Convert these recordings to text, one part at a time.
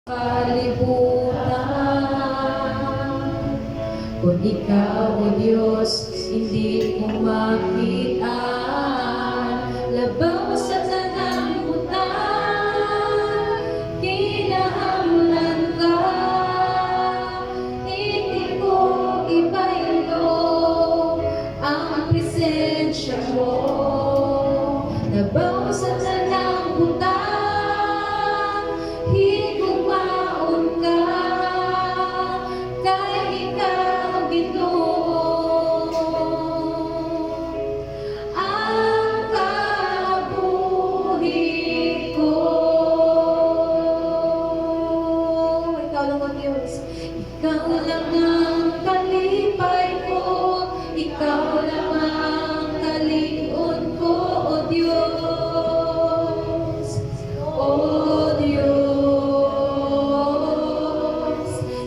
Kalibutan, kung ikaw o Diyos, hindi mo makitaan, labaw sa tanang butan, kinahanglan ka, hindi ko ibaylo ang presensya mo, labaw sa tanang butan. Ikaw lang ang kalipay ko, ikaw lang ang kalingon ko, O Diyos, O Diyos.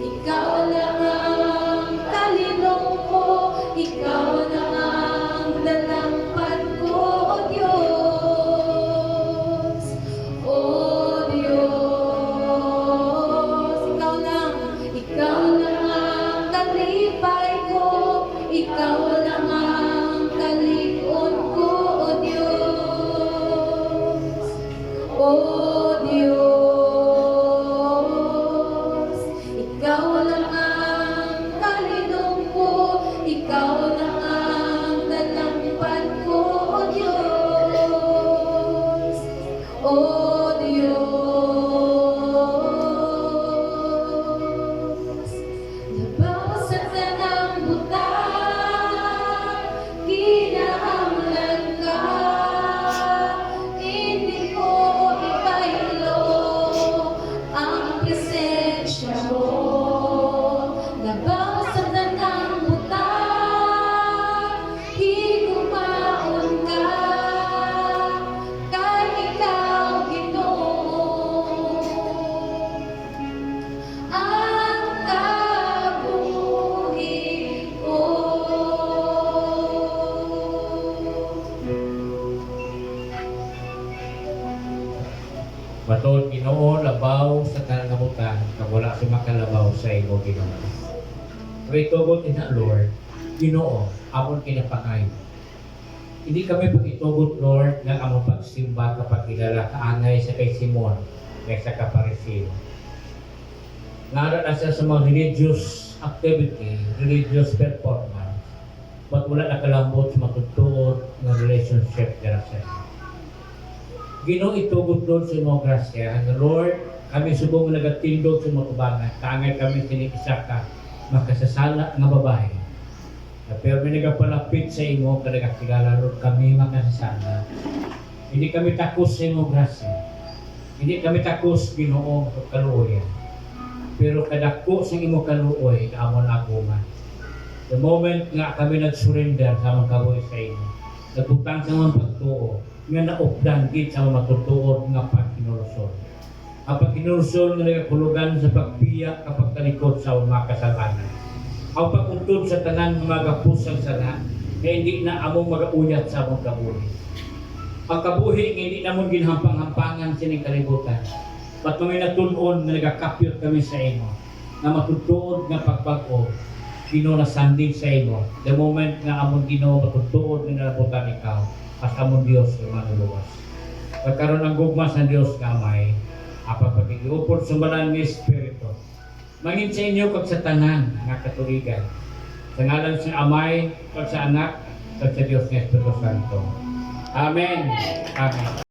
Ikaw lang ang kalinong ko, ikaw lang ang dalampad ko, O Diyos, O Diyos. Ikaw lang ang kalipay ko, ikaw lang ang kalikon ko, O Diyos, O Diyos. Ikaw lang ang kalinong ko, ikaw lang ang dalampad ko, O Diyos, O Diyos. Matod Ginoo labaw sa kanangamutan kag wala si makalabaw sa imo Ginoo. Pray tugot ina Lord, Ginoo, amon kinapangay. Hindi kami pagitugot Lord nga among pagsimba kapag kilala kaangay sa kay Simon kay sa kaparisino. Nara na siya sa mga religious activity, religious performance, but wala nakalambot sa matuttuod ng relationship dira sa inyo. Ginoo itugot doon sa imong grasya. Lord, kami subong nagatindog sa mga tubangan. Kaangay kami sinikisa ka, makasasala nga babae. Pero may nagapalapit sa imo, kadagakilala, Lord, kami makasasala. Hindi kami takos sa imong grasya. Hindi kami takos, Ginoo, sa kaluoyan. Pero kadako sa imong kaluoy, kaamon ako man. The moment nga kami nag-surrender sa mga kabuhi sa imo, nagbutang sa mga pagtuo, nga naupdan gid sa matutuod nga pagkinulsol. Ang pagkinulsol nga nagakulugan sa pagbiya kapag talikod sa mga kasalanan. Ang pagutod sa tanan mga gapusang sana na hindi na among magauyat sa among kabuhi. Ang kabuhi nga hindi namon ginhampang-hampangan sining kalibutan. But may natun-on nga nagakapyot kami sa imo na matutuod nga pagbago Ginoo na sanding sa imo. The moment nga among Ginoo matutuod nga nalabutan ikaw, as among Diyos yung manuluwas. Pagkaroon ng gugmas ng Diyos kamay, apapagigupod sumbalan ng Espiritu. Mangin sa inyo kag sa tanan nga katuligan. Sa ngalan sa Amay, kag sa Anak, kag sa Diyos ng Espiritu Santo. Amen. Amen.